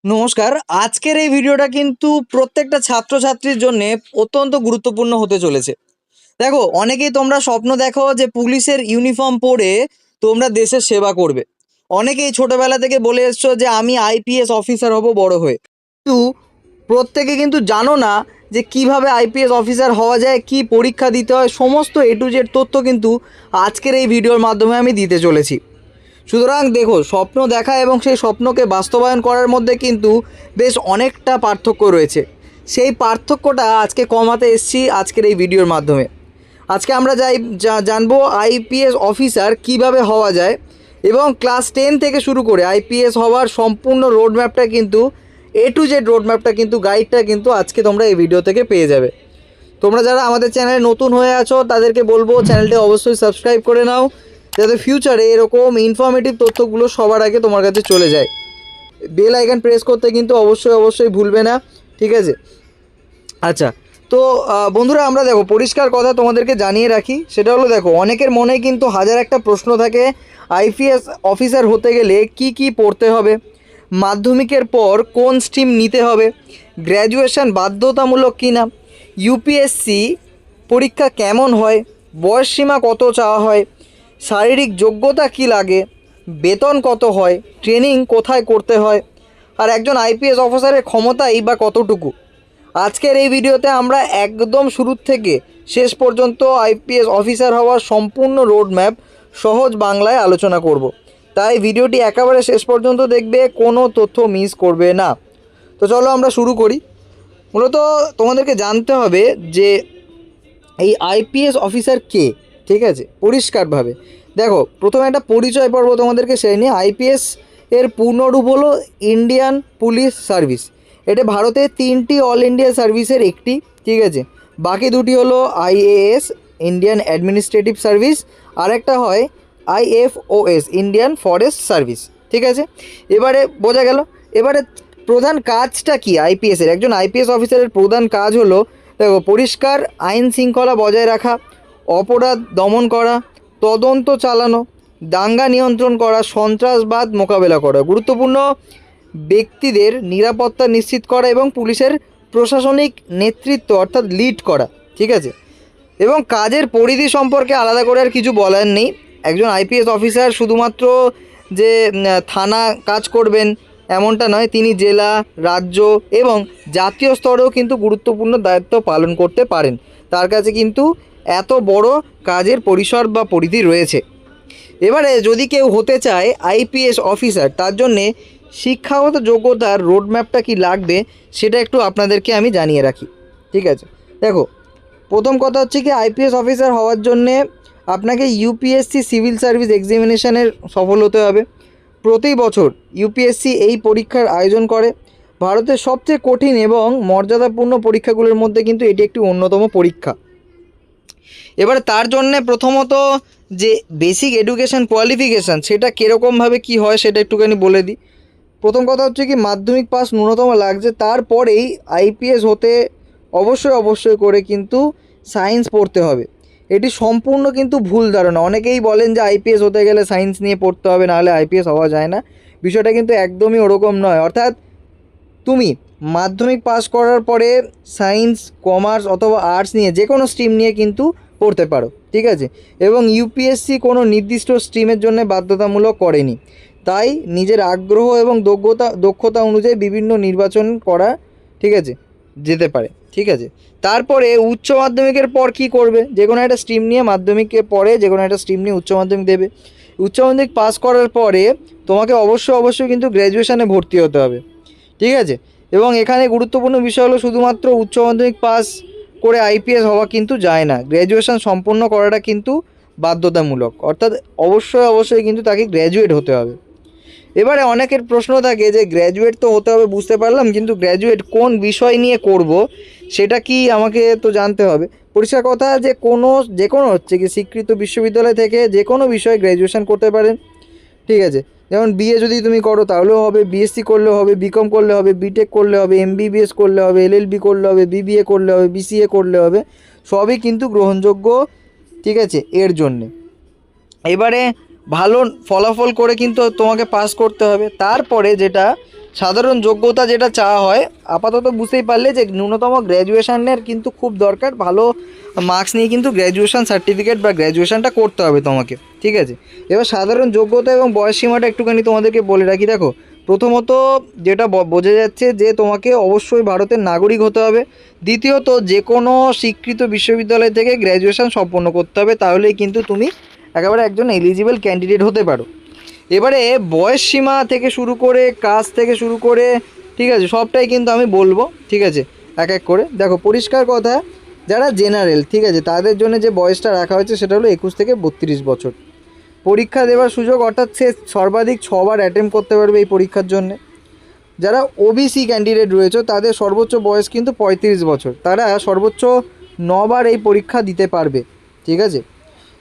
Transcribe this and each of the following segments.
নমস্কার। আজকের এই ভিডিওটা কিন্তু প্রত্যেকটা ছাত্রছাত্রীর জন্যে অত্যন্ত গুরুত্বপূর্ণ হতে চলেছে। দেখো, অনেকেই তোমরা স্বপ্ন দেখো যে পুলিশের ইউনিফর্ম পরে তোমরা দেশের সেবা করবে। অনেকেই ছোটবেলা থেকে বলে এসছো যে আমি আইপিএস অফিসার হব বড় হয়ে। কিন্তু প্রত্যেকে কিন্তু জানো না যে কিভাবে আইপিএস অফিসার হওয়া যায়, কি পরীক্ষা দিতে হয়, সমস্ত এ টু জেড তথ্য কিন্তু আজকের এই ভিডিওর মাধ্যমে আমি দিতে চলেছি। সুতরাং দেখো, স্বপ্ন দেখা এবং সেই স্বপ্নকে বাস্তবায়ন করার মধ্যে কিন্তু বেশ অনেকটা পার্থক্য রয়েছে। সেই পার্থক্যটা আজকে কমাতে এসেছি আজকের এই ভিডিওর মাধ্যমে। আজকে আমরা জানবো আইপিএস অফিসার কিভাবে হওয়া যায় এবং ক্লাস 10 থেকে শুরু করে আইপিএস হওয়ার সম্পূর্ণ রোডম্যাপটা কিন্তু এ টু জেড রোডম্যাপটা কিন্তু গাইডটা কিন্তু আজকে তোমরা এই ভিডিও থেকে পেয়ে যাবে। তোমরা যারা আমাদের চ্যানেলে নতুন হয়ে আছো তাদেরকে বলবো চ্যানেলটি অবশ্যই সাবস্ক্রাইব করে নাও, যাতে ফিউচারে এরকম ইনফরমেটিভ তথ্যগুলো সবার আগে তোমার কাছে চলে যায়। বেল আইকন প্রেস করতে কিন্তু অবশ্যই ভুলবে না, ঠিক আছে? আচ্ছা, তো বন্ধুরা, আমরা দেখো পরিষ্কার কথা তোমাদেরকে জানিয়ে রাখি, সেটা হলো দেখো, অনেকের মনে কিন্তু হাজার একটা প্রশ্ন থাকে। আইপিএস অফিসার হতে গেলে কি কি পড়তে হবে, মাধ্যমিকের পর কোন স্ট্রিম নিতে হবে, গ্র্যাজুয়েশন বাধ্যতামূলক কি না, ইউপিএসসি পরীক্ষা কেমন হয়, বয়সসীমা কত চাওয়া হয়, শারীরিক যোগ্যতা কি লাগে, বেতন কত হয়, ট্রেনিং কোথায় করতে হয়, আর একজন আইপিএস অফিসারের ক্ষমতাই বা কতটুকু। আজকের এই ভিডিওতে আমরা একদম শুরু থেকে শেষ পর্যন্ত আইপিএস অফিসার হওয়ার সম্পূর্ণ রোডম্যাপ সহজ বাংলায় আলোচনা করব। তাই ভিডিওটি একেবারে শেষ পর্যন্ত দেখবে, কোনো তথ্য মিস করবে না। তো চলো আমরা শুরু করি। মূলত তোমাদেরকে জানতে হবে যে এই আইপিএস অফিসার কে, ঠিক আছে? পরিষ্কারভাবে দেখো, প্রথমে একটা পরিচয় পর্ব তোমাদেরকে সেরে নিয়ে। আইপিএস এর পূর্ণরূপ হলো ইন্ডিয়ান পুলিশ সার্ভিস। এটা ভারতের 3টি অল ইন্ডিয়া সার্ভিসের একটি, ঠিক আছে? বাকি দুটি হলো আইএএস, ইন্ডিয়ান অ্যাডমিনিস্ট্রেটিভ সার্ভিস, আর একটা হয় আইএফওএস, ইন্ডিয়ান ফরেস্ট সার্ভিস, ঠিক আছে? এবারে বোঝা গেল। এবারে প্রধান কাজটা কি আইপিএসের? একজন আইপিএস অফিসারের প্রধান কাজ হলো দেখো, পরিষ্কার আইন শৃঙ্খলা বজায় রাখা, অপরাধ দমন করা, তদন্ত চালানো, দাঙ্গা নিয়ন্ত্রণ করা, সন্ত্রাসবাদ মোকাবেলা করা, গুরুত্বপূর্ণ ব্যক্তিদের নিরাপত্তা নিশ্চিত করা এবং পুলিশের প্রশাসনিক নেতৃত্ব অর্থাৎ লিড করা, ঠিক আছে? এবং কাজের পরিধি সম্পর্কে আলাদা করে আর কিছু বলার নেই। একজন আইপিএস অফিসার শুধুমাত্র যে থানা কাজ করবেন এমনটা নয়, তিনি জেলা, রাজ্য এবং জাতীয় স্তরেও কিন্তু গুরুত্বপূর্ণ দায়িত্ব পালন করতে পারেন। তার কাছে কিন্তু এত বড় কাজের পরিসর বা পরিধি রয়েছে। এবারে যদি কেউ হতে চায় আইপিএস অফিসার, তার জন্যে শিক্ষাগত যোগ্যতার রোডম্যাপটা কি লাগবে সেটা একটু আপনাদেরকে আমি জানিয়ে রাখি, ঠিক আছে? দেখো, প্রথম কথা হচ্ছে কি, আইপিএস অফিসার হওয়ার জন্যে আপনাকে ইউপিএসসি সিভিল সার্ভিস এক্সামিনেশানের সফল হতে হবে। প্রতি বছর ইউপিএসসি এই পরীক্ষার আয়োজন করে। ভারতের সবচেয়ে কঠিন এবং মর্যাদাপূর্ণ পরীক্ষাগুলোর মধ্যে কিন্তু এটি একটি অন্যতম পরীক্ষা। এবারে তার জন্যে প্রথমত যে বেসিক এডুকেশান কোয়ালিফিকেশান, সেটা কীরকমভাবে কি হয় সেটা একটুখানি বলে দিই। প্রথম কথা হচ্ছে কি, মাধ্যমিক পাস ন্যূনতম লাগছে। তারপরেই আইপিএস হতে অবশ্যই করে কিন্তু সায়েন্স পড়তে হবে। এটি সম্পূর্ণ কিন্তু ভুল ধারণা। অনেকেই বলেন যে আইপিএস হতে গেলে সায়েন্স নিয়ে পড়তে হবে, নাহলে আইপিএস হওয়া যায় না। বিষয়টা কিন্তু একদমই ওরকম নয়। অর্থাৎ তুমি মাধ্যমিক পাস করার পরে সায়েন্স, কমার্স অথবা আর্টস নিয়ে যে কোনো স্ট্রিম নিয়ে কিন্তু পড়তে পারো, ঠিক আছে? এবং ইউপিএসসি কোনো নির্দিষ্ট স্ট্রিমের জন্য বাধ্যতামূলক করেনি। তাই নিজের আগ্রহ এবং দক্ষতা অনুযায়ী বিভিন্ন নির্বাচন করা, ঠিক আছে, যেতে পারে, ঠিক আছে? তারপরে উচ্চ মাধ্যমিকের পর কি করবে? যে কোনো একটা স্ট্রিম নিয়ে মাধ্যমিকের পরে যে কোনো একটা স্ট্রিম নিয়ে উচ্চ মাধ্যমিক দেবে। উচ্চ মাধ্যমিক পাস করার পরে তোমাকে অবশ্যই কিন্তু গ্র্যাজুয়েশানে ভর্তি হতে হবে, ঠিক আছে? এবং এখানে গুরুত্বপূর্ণ বিষয় হলো শুধুমাত্র উচ্চ মাধ্যমিক পাস করে আইপিএস হওয়া কিন্তু যায় না, গ্র্যাজুয়েশন সম্পন্ন করাটা কিন্তু বাধ্যতামূলক। অর্থাৎ অবশ্যই কিন্তু তাকে গ্র্যাজুয়েট হতে হবে। এবারে অনেকের প্রশ্ন থাকে যে গ্র্যাজুয়েট তো হতে হবে, বুঝতে পারলাম, কিন্তু গ্র্যাজুয়েট কোন বিষয় নিয়ে করব সেটা কি আমাকে তো জানতে হবে। পরিষ্কার কথা যে কোনো হচ্ছে কি স্বীকৃত বিশ্ববিদ্যালয় থেকে যে কোনো বিষয়ে গ্র্যাজুয়েশন করতে পারেন, ঠিক আছে? যেমন বিএ যদি তুমি করো তাহলেও হবে, বিএসসি করলেও হবে, বিকম করলে হবে, বিটেক করলে হবে, এমবিবিএস করলে হবে, এলএলবি করলে হবে, বিবিএ করলে হবে, বিসিএ করলে হবে, সবই কিন্তু গ্রহণযোগ্য, ঠিক আছে, এর জন্যে। এবারে ভালো ফলাফল করে কিন্তু তোমাকে পাস করতে হবে। তারপরে যেটা সাধারণ যোগ্যতা যেটা চাওয়া হয় আপাতত বুঝতেই পারলে যে ন্যূনতম গ্র্যাজুয়েশনের কিন্তু খুব দরকার, ভালো মার্কস নিয়ে কিন্তু গ্র্যাজুয়েশন সার্টিফিকেট বা গ্র্যাজুয়েশনটা করতে হবে তোমাকে, ঠিক আছে। এবার সাধারণ যোগ্যতা এবং বয়স সীমাটা একটুখানি তোমাদেরকে বলে রাখি। দেখো, প্রথমত যেটা বোঝা যাচ্ছে যে তোমাকে অবশ্যই ভারতের নাগরিক হতে হবে। দ্বিতীয়ত যে কোনো স্বীকৃত বিশ্ববিদ্যালয় থেকে গ্র্যাজুয়েশন সম্পন্ন করতে হবে, তাহলেই কিন্তু তুমি একেবারে একজন এলিজিবল ক্যান্ডিডেট হতে পারো। এবারে বয়স সীমা থেকে শুরু করে কাস্ট থেকে শুরু করে, ঠিক আছে, সবটাই কিন্তু আমি বলবো, ঠিক আছে, এক এক করে। দেখো, পরিষ্কার কথা, যারা জেনারেল, ঠিক আছে, তাদের জন্য যে বয়সটা রাখা হয়েছে সেটা হলো 21 থেকে 32 বছর। পরীক্ষা দেওয়ার সুযোগ, অর্থাৎ সে সর্বাধিক 6 বার অ্যাটেম্প করতে পারবে এই পরীক্ষার জন্যে। যারা ওবিসি ক্যান্ডিডেট রয়েছে তাদের সর্বোচ্চ বয়স কিন্তু 35 বছর, তারা সর্বোচ্চ 9 বার এই পরীক্ষা দিতে পারবে, ঠিক আছে।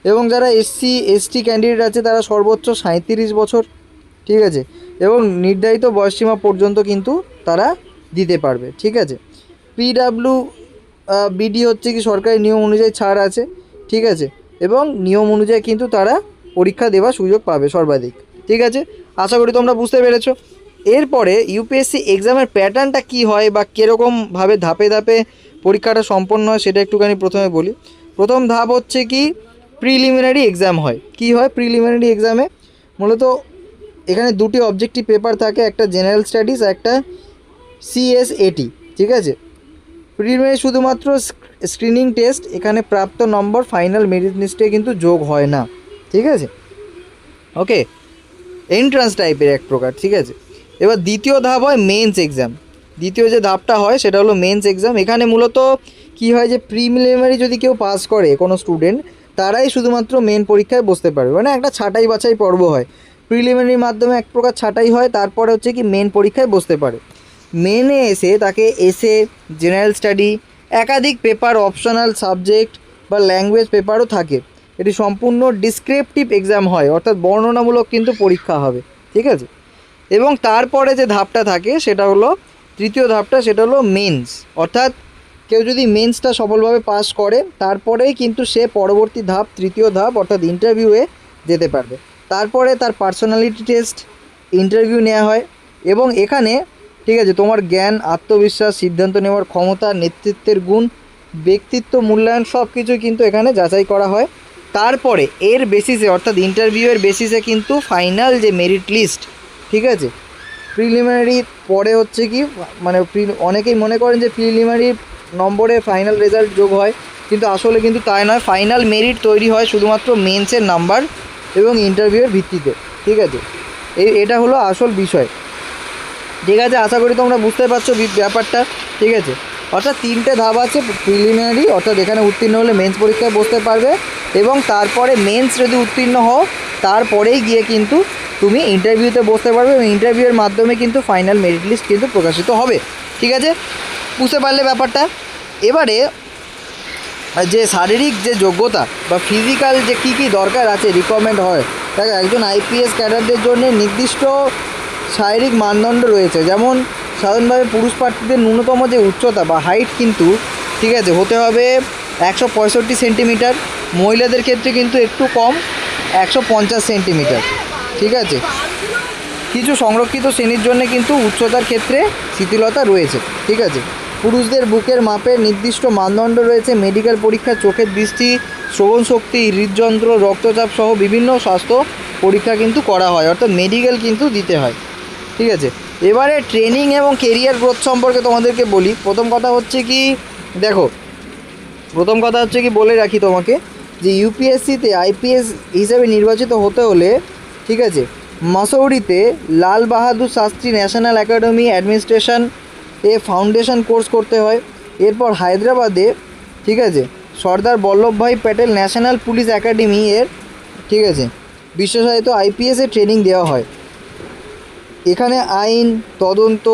এবং যারা এসসি এসটি ক্যান্ডিডেট আছে তারা সর্বোচ্চ 37 বছর, ঠিক আছে, এবং নির্ধারিত বয়সসীমা পর্যন্ত কিন্তু তারা দিতে পারবে, ঠিক আছে। পিডাব্লিউ বিডি হচ্ছে কি সরকারি নিয়ম অনুযায়ী ছাড় আছে, ঠিক আছে, এবং নিয়ম অনুযায়ী কিন্তু তারা পরীক্ষা দেওয়ার সুযোগ পাবে সর্বাধিক, ঠিক আছে। আশা করি তোমরা বুঝতে পেরেছো। এরপরে ইউপিএসসি এক্সামের প্যাটার্নটা কী হয় বা কীরকমভাবে ধাপে ধাপে পরীক্ষাটা সম্পন্ন হয় সেটা একটুখানি প্রথমে বলি। প্রথম ধাপ হচ্ছে কি প্রিলিমিনারি এক্সাম হয়। কি হয় প্রিলিমিনারি এক্সামে? মূলত এখানে দুটি অবজেক্টিভ পেপার থাকে, একটা জেনারেল স্টাডিজ, একটা সিএসএটি, ঠিক আছে। প্রিলিমিনারি শুধুমাত্র স্ক্রিনিং টেস্ট, এখানে প্রাপ্ত নম্বর ফাইনাল মেরিট লিস্টে কিন্তু যোগ হয় না, ঠিক আছে। ওকে, এন্ট্রান্স টাইপের এক প্রকার, ঠিক আছে। এবার দ্বিতীয় ধাপ হয় মেন্স এক্সাম। দ্বিতীয় যে ধাপটা হয় সেটা হলো মেন্স এক্সাম। এখানে মূলত কি হয় যে প্রিলিমিনারি যদি কেউ পাস করে কোনো স্টুডেন্ট, তারাই শুধুমাত্র মেন পরীক্ষায় বসতে পারবে, মানে একটা ছাঁটাই বাছাই পর্ব হয়। প্রিলিমিনারির মাধ্যমে এক প্রকার ছাঁটাই হয়, তারপরে হচ্ছে কি মেন পরীক্ষায় বসতে পারে। মেনে এসে তাকে এসে, জেনারেল স্টাডি, একাধিক পেপার, অপশনাল সাবজেক্ট বা ল্যাঙ্গুয়েজ পেপারও থাকে। এটি সম্পূর্ণ ডিসক্রিপটিভ এক্সাম হয়, অর্থাৎ বর্ণনামূলক কিন্তু পরীক্ষা হবে, ঠিক আছে। এবং তারপরে যে ধাপটা থাকে সেটা হলো তৃতীয় ধাপটা, সেটা হলো মেন্স। অর্থাৎ কেউ যদি মেন্সটা সফলভাবে পাস করে তারপরেই কিন্তু সে পরবর্তী ধাপ, তৃতীয় ধাপ অর্থাৎ ইন্টারভিউয়ে যেতে পারবে। তারপরে তার পার্সোনালিটি টেস্ট, ইন্টারভিউ নেওয়া হয় এবং এখানে, ঠিক আছে, তোমার জ্ঞান, আত্মবিশ্বাস, সিদ্ধান্ত নেওয়ার ক্ষমতা, নেতৃত্বের গুণ, ব্যক্তিত্ব মূল্যায়ন সব কিছুই কিন্তু এখানে যাচাই করা হয়। তারপরে এর বেসিসে, অর্থাৎ ইন্টারভিউয়ের বেসিসে কিন্তু ফাইনাল যে মেরিট লিস্ট, ঠিক আছে। প্রিলিমিনারি পরে হচ্ছে কি, মানে অনেকেই মনে করেন যে প্রিলিমিনারি নম্বরে ফাইনাল রেজাল্ট যোগ হয়, কিন্তু আসলে কিন্তু তাই নয়। ফাইনাল মেরিট তৈরি হয় শুধুমাত্র মেন্সের নাম্বার এবং ইন্টারভিউয়ের ভিত্তিতে, ঠিক আছে। এটা হলো আসল বিষয়, ঠিক আছে। আশা করি তোমরা বুঝতে পারছো ব্যাপারটা, ঠিক আছে। অর্থাৎ তিনটে ধাপ আছে প্রিলিমিনারি, অর্থাৎ এখানে উত্তীর্ণ হলে মেন্স পরীক্ষায় বসতে পারবে, এবং তারপরে মেন্স যদি উত্তীর্ণ হও তারপরেই গিয়ে কিন্তু তুমি ইন্টারভিউতে বসতে পারবে এবং ইন্টারভিউয়ের মাধ্যমে কিন্তু ফাইনাল মেরিট লিস্ট কিন্তু প্রকাশিত হবে, ঠিক আছে। বুঝতে পারলে ব্যাপারটা। এবারে যে শারীরিক যে যোগ্যতা বা ফিজিক্যাল যে কী কী দরকার আছে, রিকোয়ারমেন্ট হয়, দেখো একজন আইপিএস ক্যাডারদের জন্য নির্দিষ্ট শারীরিক মানদণ্ড রয়েছে। যেমন সাধারণভাবে পুরুষ প্রার্থীদের ন্যূনতম যে উচ্চতা বা হাইট কিন্তু, ঠিক আছে, হতে হবে 165 সেন্টিমিটার। মহিলাদের ক্ষেত্রে কিন্তু একটু কম, 150 সেন্টিমিটার, ঠিক আছে। কিছু সংরক্ষিত শ্রেণীর জন্য কিন্তু উচ্চতার ক্ষেত্রে শিথিলতা রয়েছে, ঠিক আছে। পুরুষদের বুকের মাপের নির্দিষ্ট মানদণ্ড রয়েছে। মেডিকেল পরীক্ষা, চোখের দৃষ্টি, শ্রবণ শক্তি, হৃদযন্ত্র, রক্তচাপ সহ বিভিন্ন স্বাস্থ্য পরীক্ষা কিন্তু করা হয়, অর্থাৎ মেডিকেল কিন্তু দিতে হয়, ঠিক আছে। এবারে ট্রেনিং এবং কেরিয়ার গ্রোথ সম্পর্কে তোমাদেরকে বলি। প্রথম কথা হচ্ছে কি বলে রাখি তোমাকে, যে ইউপিএসসিতে আইপিএস হিসেবে নির্বাচিত হতে হলে, ঠিক আছে, মাসৌরিতে Lal Bahadur Shastri national academy administration foundation course করতে হয়। এরপর হায়দ্রাবাদে, ঠিক আছে, Sardar Vallabhbhai Patel national police academy ঠিক আছে, বিশেষায়িত আইপিএসের ট্রেনিং দেওয়া হয়। এখানে আইন, তদন্ত,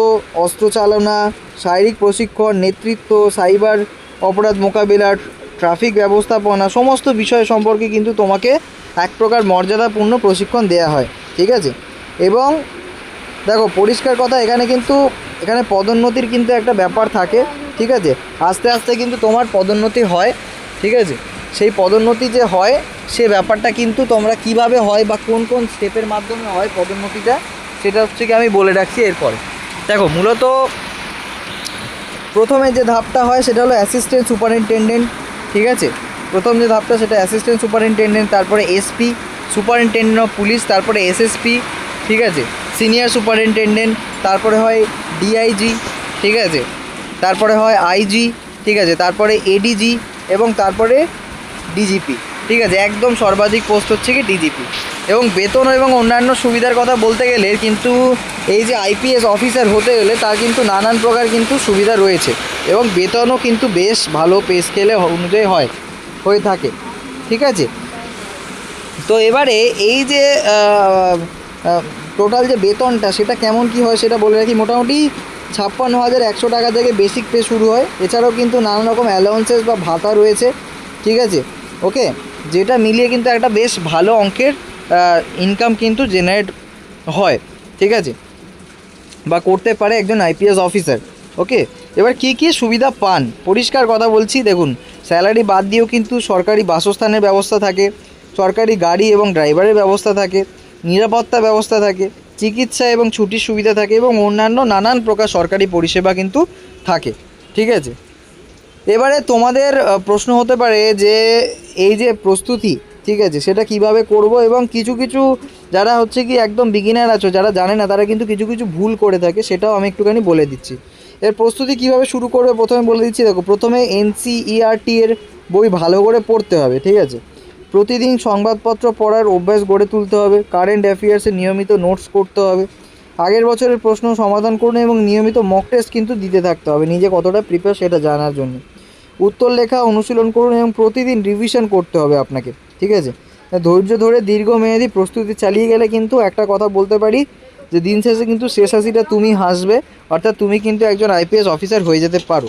অস্ত্র চালনা, শারীরিক প্রশিক্ষণ, নেতৃত্ব, সাইবার অপরাধ মোকাবিলা, ট্রাফিক ব্যবস্থাপনা সমস্ত বিষয় সম্পর্কে কিন্তু তোমাকে এক প্রকার মর্যাদাপূর্ণ প্রশিক্ষণ দেওয়া হয়, ঠিক আছে। এবং দেখো পরিষ্কার কথা, এখানে পদোন্নতির কিন্তু একটা ব্যাপার থাকে, ঠিক আছে। আস্তে আস্তে কিন্তু তোমার পদোন্নতি হয়, ঠিক আছে। সেই পদোন্নতি যে হয় সে ব্যাপারটা কিন্তু তোমরা কিভাবে হয় বা কোন কোন স্টেপের মাধ্যমে হয় পদোন্নতিটা, সেটা হচ্ছে কি আমি বলে রাখছি এরপরে, দেখো মূলত প্রথমে যে ধাপটা হয় সেটা হলো অ্যাসিস্ট্যান্ট সুপারিনটেনডেন্ট, ঠিক আছে। প্রথম যে ধাপটা সেটা অ্যাসিস্ট্যান্ট সুপারিনটেনডেন্ট, তারপরে এসপি সুপারিনটেন্ডেন্ট অফ পুলিশ, তারপরে এসএসপি, ঠিক আছে, সিনিয়র সুপারিনটেন্ডেন্ট, তারপরে হয় ডিআইজি, ঠিক আছে, তারপরে হয় আইজি, ঠিক আছে, তারপরে এডিজি এবং তারপরে ডিজিপি, ঠিক আছে। একদম সর্বাধিক পোস্ট হচ্ছে কি ডিজিপি। এবং বেতন এবং অন্যান্য সুবিধার কথা বলতে গেলে কিন্তু এই যে আইপিএস অফিসার হতে গেলে তার কিন্তু নানান প্রকার কিন্তু সুবিধা রয়েছে এবং বেতনও কিন্তু বেশ ভালো পে স্কেলে অনুযায়ী হয়ে থাকে, ঠিক আছে। তো এবারে এই যে টোটাল যে বেতনটা সেটা কেমন কি হয় সেটা বলে রাখি। মোটামুটি 56,100 টাকা থেকে বেসিক পে শুরু হয়। এছাড়াও কিন্তু নানা রকম অ্যালাউন্সেস বা ভাতা রয়েছে, ঠিক আছে, ওকে, যেটা মিলিয়ে কিন্তু একটা বেশ ভালো অঙ্কের ইনকাম কিন্তু জেনারেট হয়, ঠিক আছে, বা করতে পারে একজন আইপিএস অফিসার, ওকে। এবার কী কী সুবিধা পান পরিষ্কার কথা বলছি, দেখুন স্যালারি বাদ দিয়েও কিন্তু সরকারি বাসস্থানের ব্যবস্থা থাকে, সরকারি গাড়ি এবং ড্রাইভারের ব্যবস্থা থাকে, নিরাপত্তা ব্যবস্থা থাকে, চিকিৎসা এবং ছুটির সুবিধা থাকে এবং অন্যান্য নানান প্রকার সরকারি পরিষেবা কিন্তু থাকে, ঠিক আছে। এবারে তোমাদের প্রশ্ন হতে পারে যে এই যে প্রস্তুতি, ঠিক আছে, সেটা কিভাবে করব এবং কিছু কিছু যারা হচ্ছে কি একদম বিগিনার আছো, যারা জানে না, তারা কিন্তু কিছু কিছু ভুল করে থাকে, সেটাও আমি একটুখানি বলে দিচ্ছি। এর প্রস্তুতি কিভাবে শুরু করবে প্রথমে বলে দিচ্ছি। দেখো, প্রথমে এনসিইআরটি এর বই ভালো করে পড়তে হবে, ঠিক আছে। প্রতিদিন সংবাদপত্র পড়ার অভ্যাস গড়ে তুলতে হবে। কারেন্ট অ্যাফেয়ার্সে নিয়মিত নোটস করতে হবে। আগের বছরের প্রশ্ন সমাধান করুন এবং নিয়মিত মক টেস্ট কিন্তু দিতে থাকতে হবে নিজে কতটা প্রিপেয়ার সেটা জানার জন্য। উত্তর লেখা অনুশীলন করুন এবং প্রতিদিন রিভিশন করতে হবে আপনাকে, ঠিক আছে। ধৈর্য ধরে দীর্ঘমেয়াদী প্রস্তুতি চালিয়ে গেলে কিন্তু একটা কথা বলতে পারি যে দিন শেষে কিন্তু শেষ হাসিটা তুমি হাসবে, অর্থাৎ তুমি কিন্তু একজন আইপিএস অফিসার হয়ে যেতে পারো।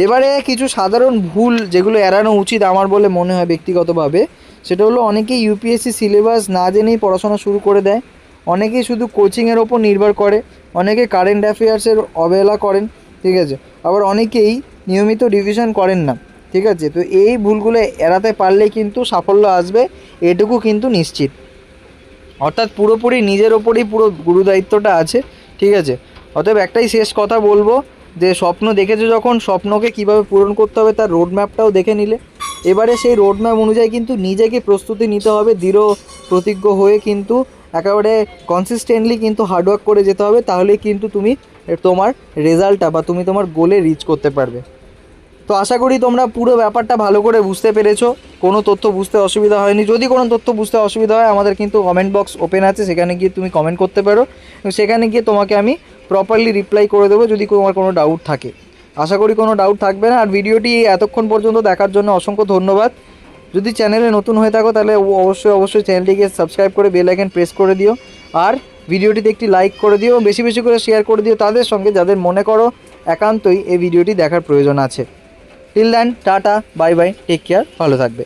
এবারে কিছু সাধারণ ভুল যেগুলো এড়ানো উচিত আমার বলে মনে হয় ব্যক্তিগতভাবে, সেটা হলো অনেকেই ইউপিএসসি সিলেবাস না জেনেই পড়াশোনা শুরু করে দেয়, অনেকেই শুধু কোচিংয়ের ওপর নির্ভর করে, অনেকে কারেন্ট অ্যাফেয়ার্সের অবহেলা করেন, ঠিক আছে, আবার অনেকেই নিয়মিত রিভিশন করেন না, ঠিক আছে। তো এই ভুলগুলো এড়াতে পারলেই কিন্তু সাফল্য আসবে, এটুকু কিন্তু নিশ্চিত। অর্থাৎ পুরোপুরি নিজের ওপরই পুরো গুরুদায়িত্বটা আছে, ঠিক আছে। অতএব একটাই শেষ কথা বলবো যে স্বপ্ন দেখেছো যখন, স্বপ্নকে কিভাবে পূরণ করতে হবে তার রোড ম্যাপটাও দেখে নিলে। এবারে সেই রোড ম্যাপ অনুযায়ী কিন্তু নিজেকে প্রস্তুতি নিতে হবে, দৃঢ় প্রতিজ্ঞ হয়ে কিন্তু একেবারে কনসিস্টেন্টলি কিন্তু হার্ডওয়ার্ক করে যেতে হবে, তাহলেই কিন্তু তুমি তোমার রেজাল্টটা বা তুমি তোমার গোলে রিচ করতে পারবে। তো আশা করি তোমরা পুরো ব্যাপারটা ভালো করে বুঝতে পেরেছো, কোনো তথ্য বুঝতে অসুবিধা হয়নি। যদি কোনো তথ্য বুঝতে অসুবিধা হয় আমাদের কিন্তু কমেন্ট বক্স ওপেন আছে, সেখানে গিয়ে তুমি কমেন্ট করতে পারো এবং সেখানে গিয়ে তোমাকে আমি প্রপারলি রিপ্লাই করে দেবো যদি তোমার কোনো ডাউট থাকে। আশা করি কোনো ডাউট থাকবে না। আর ভিডিওটি এতক্ষণ পর্যন্ত দেখার জন্য অসংখ্য ধন্যবাদ। যদি চ্যানেলে নতুন হয়ে থাকো তাহলে অবশ্যই চ্যানেলটিকে সাবস্ক্রাইব করে বেল আইকন প্রেস করে দিও, আর ভিডিওটিতে একটি লাইক করে দিও, বেশি বেশি করে শেয়ার করে দিও তাদের সঙ্গে যাদের মনে করো একান্তই এই ভিডিওটি দেখার প্রয়োজন আছে। Till then, tata, bye bye, take care, ভালো থাকবে।